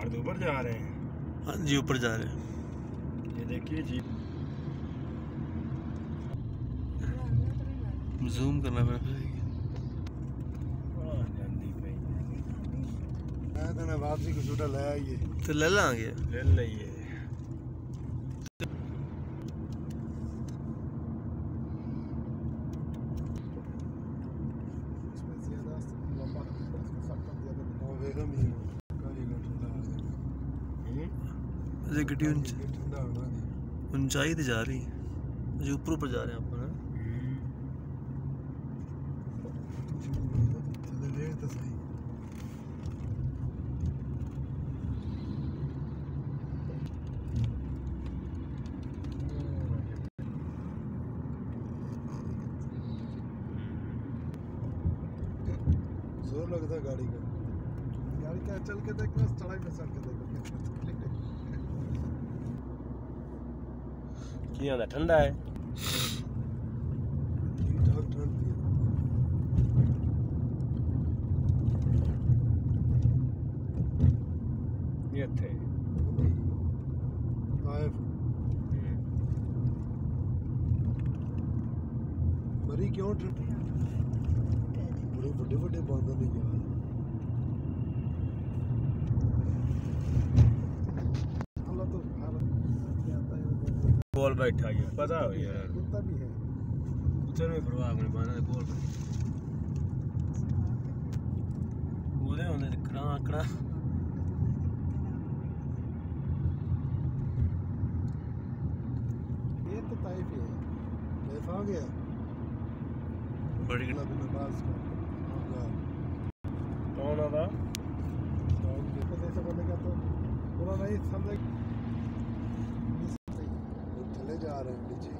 पहाड़ के ऊपर जा रहे हैं। हाँ जी ऊपर जा रहे हैं। ये देखिए जी, जूम करना पड़ेगा। मैं वापसी को छूटा ले आइए तो ले लांगे, ले लाइए। गड्डी ऊंचाई ते जा रही है, ऊपर ऊपर जा रहे हैं अपन। जोर लगता है गाड़ी का चल के देखना, चढ़ाई में चढ़ के देखना। ठंडा है, ये थे मरी क्यों बड़े बड़े बड़े बांधन नहीं यार। बोल बैठा गया पता हो यार, कुत्ता भी है कुत्ते में परवाह नहीं पाना। बोल बोले होने कड़ा कड़ा ये तो ताइफ है, ताइफ आ गया बड़ी नमाज कौन आता ऐसा बोलेगा तो पूरा नहीं समझ जा रहे हैं नीचे।